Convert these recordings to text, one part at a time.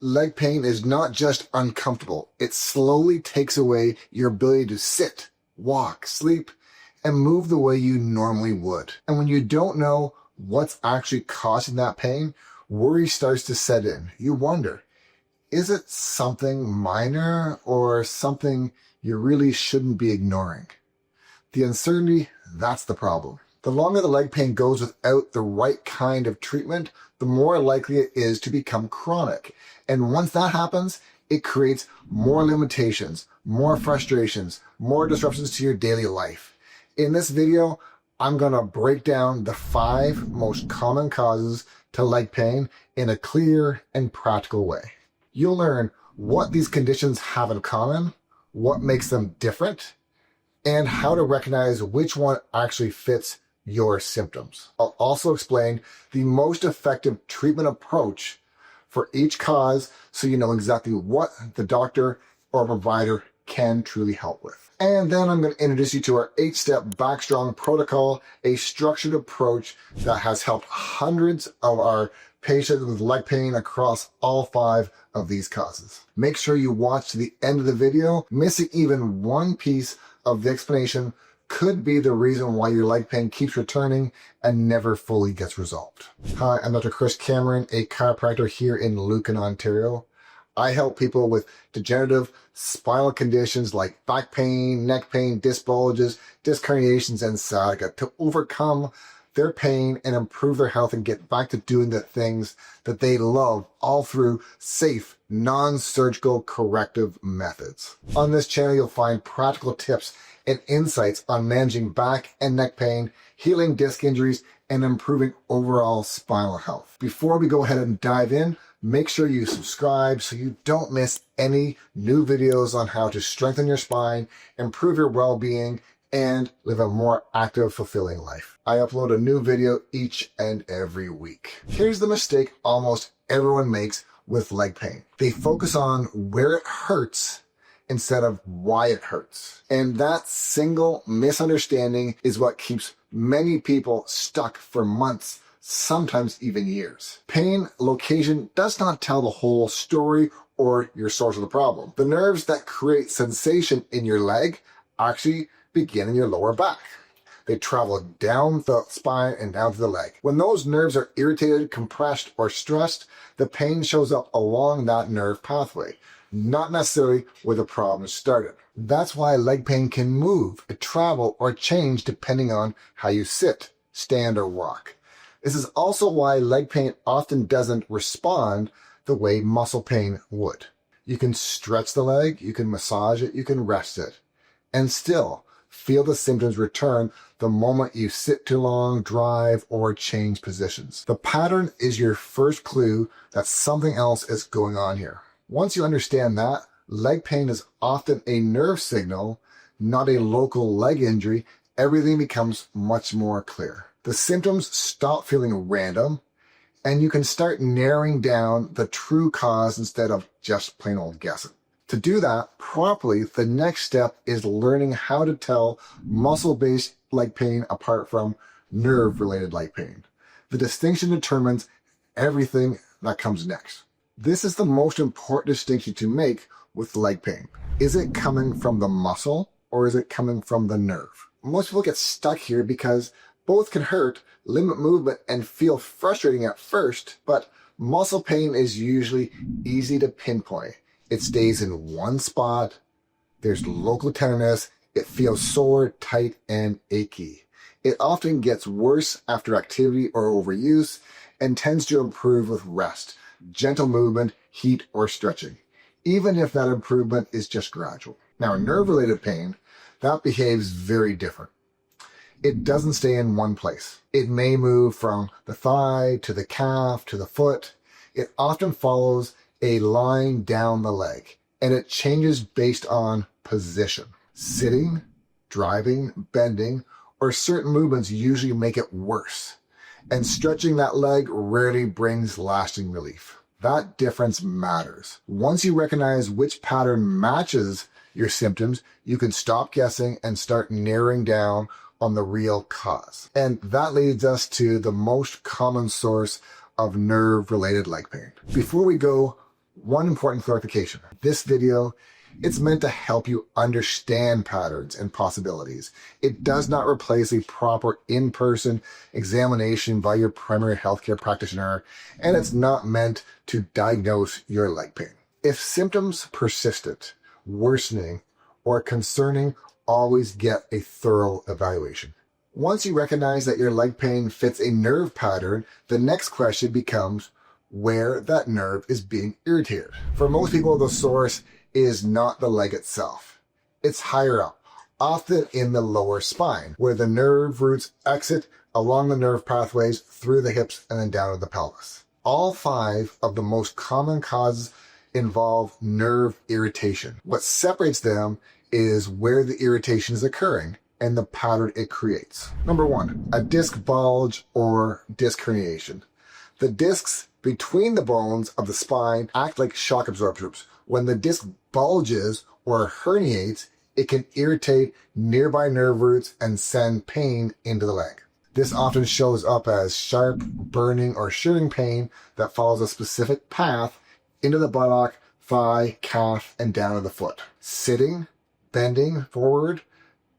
Leg pain is not just uncomfortable. It slowly takes away your ability to sit, walk, sleep, and move the way you normally would. And when you don't know what's actually causing that pain, worry starts to set in. You wonder, is it something minor or something you really shouldn't be ignoring? The uncertainty, that's the problem. The longer the leg pain goes without the right kind of treatment, the more likely it is to become chronic. And once that happens, it creates more limitations, more frustrations, more disruptions to your daily life. In this video, I'm going to break down the 5 most common causes to leg pain in a clear and practical way. You'll learn what these conditions have in common, what makes them different, and how to recognize which one actually fits your symptoms. I'll also explain the most effective treatment approach for each cause so you know exactly what the doctor or provider can truly help with. And then I'm going to introduce you to our 8-step BackStrong protocol, a structured approach that has helped hundreds of our patients with leg pain across all 5 of these causes. Make sure you watch to the end of the video. Missing even one piece of the explanation could be the reason why your leg pain keeps returning and never fully gets resolved. Hi, I'm Dr. Chris Cameron, a chiropractor here in Lucan, Ontario. I help people with degenerative spinal conditions like back pain, neck pain, disc bulges, disc herniations, and sciatica to overcome their pain and improve their health and get back to doing the things that they love, all through safe, non-surgical corrective methods. On this channel, you'll find practical tips and insights on managing back and neck pain, healing disc injuries, and improving overall spinal health. Before we go ahead and dive in, make sure you subscribe so you don't miss any new videos on how to strengthen your spine, improve your well-being, and live a more active, fulfilling life. I upload a new video each and every week. Here's the mistake almost everyone makes with leg pain. They focus on where it hurts instead of why it hurts. And that single misunderstanding is what keeps many people stuck for months, sometimes even years. Pain location does not tell the whole story or your source of the problem. The nerves that create sensation in your leg actually begin in your lower back. They travel down the spine and down to the leg. When those nerves are irritated, compressed, or stressed, the pain shows up along that nerve pathway, not necessarily where the problem started. That's why leg pain can move, travel, or change depending on how you sit, stand, or walk. This is also why leg pain often doesn't respond the way muscle pain would. You can stretch the leg, you can massage it, you can rest it, and still feel the symptoms return the moment you sit too long, drive, or change positions. The pattern is your first clue that something else is going on here. Once you understand that, leg pain is often a nerve signal, not a local leg injury, everything becomes much more clear. The symptoms stop feeling random, and you can start narrowing down the true cause instead of just plain old guessing. To do that properly, the next step is learning how to tell muscle-based leg pain apart from nerve-related leg pain. The distinction determines everything that comes next. This is the most important distinction to make with leg pain. Is it coming from the muscle or is it coming from the nerve? Most people get stuck here because both can hurt, limit movement, and feel frustrating at first, but muscle pain is usually easy to pinpoint. It stays in one spot, there's local tenderness, it feels sore, tight, and achy. It often gets worse after activity or overuse and tends to improve with rest, gentle movement, heat, or stretching, even if that improvement is just gradual. Now, nerve-related pain, that behaves very different. It doesn't stay in one place. It may move from the thigh to the calf to the foot. It often follows a line down the leg, and it changes based on position. Sitting, driving, bending, or certain movements usually make it worse, and stretching that leg rarely brings lasting relief. That difference matters. Once you recognize which pattern matches your symptoms, you can stop guessing and start narrowing down on the real cause. And that leads us to the most common source of nerve-related leg pain. Before we go, One important clarification. This video, it's meant to help you understand patterns and possibilities. It does not replace a proper in-person examination by your primary healthcare practitioner, and it's not meant to diagnose your leg pain. If symptoms persistent, worsening, or concerning, always get a thorough evaluation. Once you recognize that your leg pain fits a nerve pattern, the next question becomes where that nerve is being irritated. For most people, the source is not the leg itself. It's higher up, often in the lower spine, where the nerve roots exit along the nerve pathways through the hips and then down to the pelvis. All 5 of the most common causes involve nerve irritation. What separates them is where the irritation is occurring and the pattern it creates. Number 1, a disc bulge or disc herniation. The discs between the bones of the spine act like shock absorbers. When the disc bulges or herniates, it can irritate nearby nerve roots and send pain into the leg. This often shows up as sharp, burning, or shooting pain that follows a specific path into the buttock, thigh, calf, and down to the foot. Sitting, bending forward,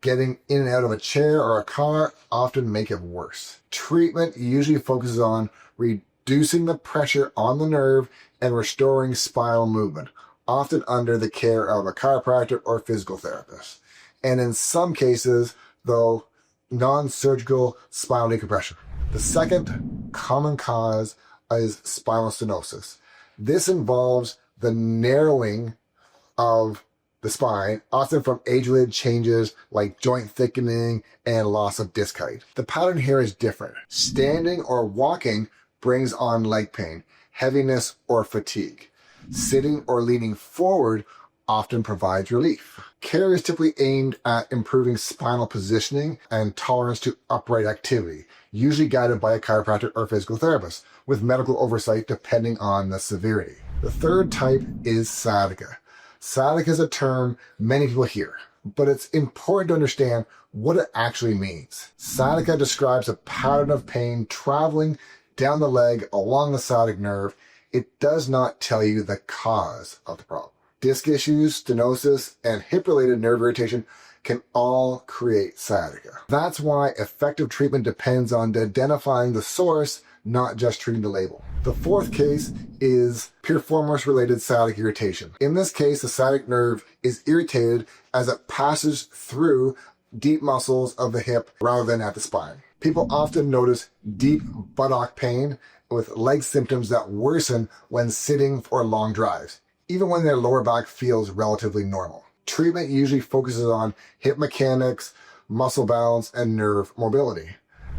getting in and out of a chair or a car often make it worse. Treatment usually focuses on reducing the pressure on the nerve and restoring spinal movement, often under the care of a chiropractor or physical therapist. And in some cases, though, non-surgical spinal decompression. The second common cause is spinal stenosis. This involves the narrowing of the spine, often from age-related changes like joint thickening and loss of disc height. The pattern here is different. Standing or walking brings on leg pain, heaviness, or fatigue. Sitting or leaning forward often provides relief. Care is typically aimed at improving spinal positioning and tolerance to upright activity, usually guided by a chiropractor or physical therapist, with medical oversight depending on the severity. The third type is sciatica. Sciatica is a term many people hear, but it's important to understand what it actually means. Sciatica describes a pattern of pain traveling down the leg along the sciatic nerve. It does not tell you the cause of the problem. Disc issues, stenosis, and hip-related nerve irritation can all create sciatica. That's why effective treatment depends on identifying the source, not just treating the label. The fourth case is piriformis-related sciatic irritation. In this case, the sciatic nerve is irritated as it passes through deep muscles of the hip rather than at the spine. People often notice deep buttock pain with leg symptoms that worsen when sitting for long drives, even when their lower back feels relatively normal. Treatment usually focuses on hip mechanics, muscle balance, and nerve mobility.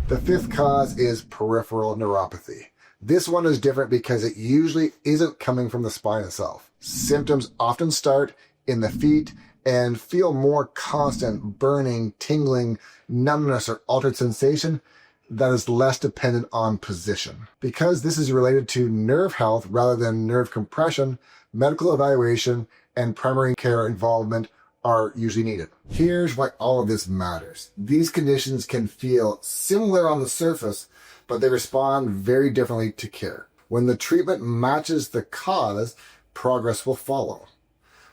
The fifth cause is peripheral neuropathy. This one is different because it usually isn't coming from the spine itself. Symptoms often start in the feet and feel more constant burning, tingling, numbness, or altered sensation that is less dependent on position. Because this is related to nerve health rather than nerve compression, medical evaluation and primary care involvement are usually needed. Here's why all of this matters. These conditions can feel similar on the surface, but they respond very differently to care. When the treatment matches the cause, progress will follow.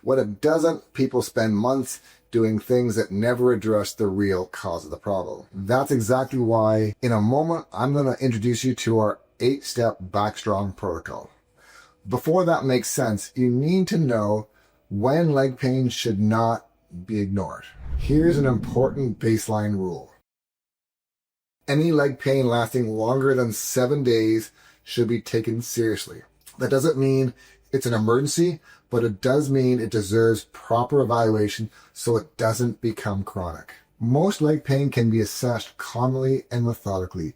When it doesn't, people spend months doing things that never address the real cause of the problem. That's exactly why, in a moment, I'm going to introduce you to our 8-step BackStrong protocol. Before that makes sense, you need to know when leg pain should not be ignored. Here's an important baseline rule. Any leg pain lasting longer than 7 days should be taken seriously. That doesn't mean it's an emergency, but it does mean it deserves proper evaluation so it doesn't become chronic. Most leg pain can be assessed calmly and methodically.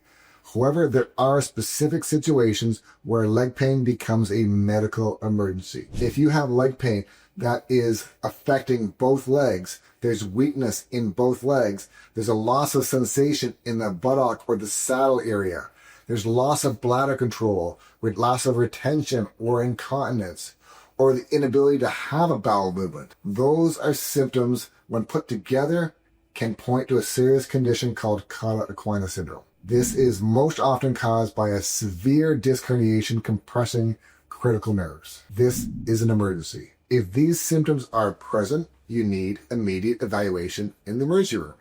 However, there are specific situations where leg pain becomes a medical emergency. If you have leg pain that is affecting both legs, there's weakness in both legs, there's a loss of sensation in the buttock or the saddle area, there's loss of bladder control, with loss of retention or incontinence, or the inability to have a bowel movement. Those are symptoms, when put together, can point to a serious condition called cauda equina syndrome. This is most often caused by a severe disc herniation compressing critical nerves. This is an emergency. If these symptoms are present, you need immediate evaluation in the emergency room.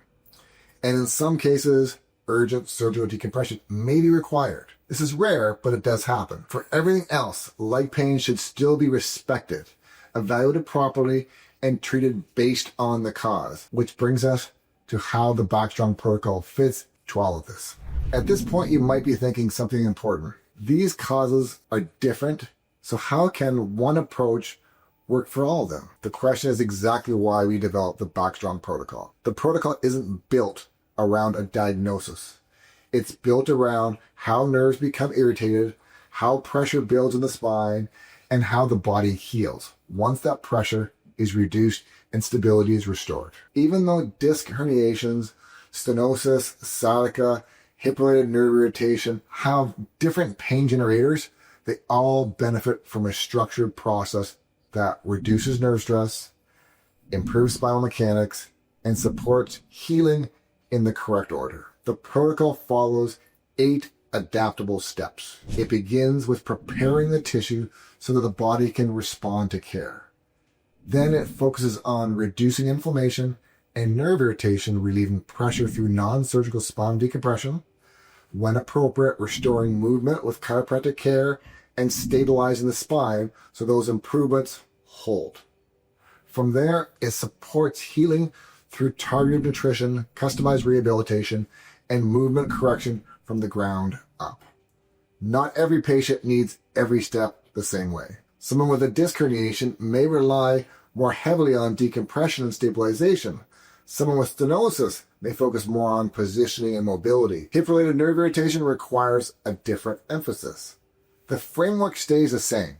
And in some cases, urgent surgical decompression may be required. This is rare, but it does happen. For everything else, leg pain should still be respected, evaluated properly, and treated based on the cause, which brings us to how the BackStrong protocol fits to all of this. At this point, you might be thinking something important. These causes are different, so how can one approach work for all of them? The question is exactly why we developed the BackStrong protocol. The protocol isn't built around a diagnosis. It's built around how nerves become irritated, how pressure builds in the spine, and how the body heals once that pressure is reduced and stability is restored. Even though disc herniations, stenosis, sciatica, hip-related nerve irritation have different pain generators, they all benefit from a structured process that reduces nerve stress, improves spinal mechanics, and supports healing in the correct order. The protocol follows 8 adaptable steps. It begins with preparing the tissue so that the body can respond to care. Then it focuses on reducing inflammation and nerve irritation, relieving pressure through non-surgical spinal decompression, when appropriate, restoring movement with chiropractic care, and stabilizing the spine so those improvements hold. From there, it supports healing through targeted nutrition, customized rehabilitation, and movement correction from the ground up. Not every patient needs every step the same way. Someone with a disc herniation may rely more heavily on decompression and stabilization. Someone with stenosis may focus more on positioning and mobility. Hip-related nerve irritation requires a different emphasis. The framework stays the same.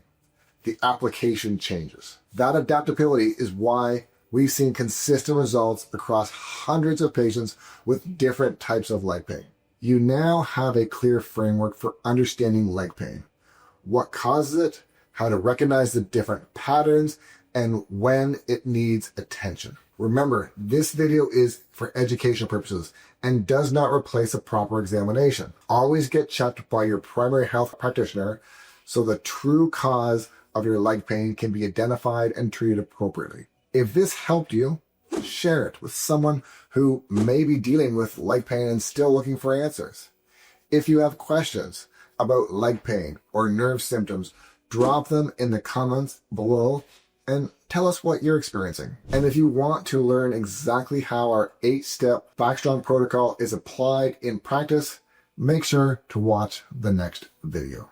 The application changes. That adaptability is why we've seen consistent results across hundreds of patients with different types of leg pain. You now have a clear framework for understanding leg pain, what causes it, how to recognize the different patterns, and when it needs attention. Remember, this video is for educational purposes and does not replace a proper examination. Always get checked by your primary health practitioner so the true cause of your leg pain can be identified and treated appropriately. If this helped you, share it with someone who may be dealing with leg pain and still looking for answers. If you have questions about leg pain or nerve symptoms, drop them in the comments below and tell us what you're experiencing. And if you want to learn exactly how our 8-step BackStrong protocol is applied in practice, make sure to watch the next video.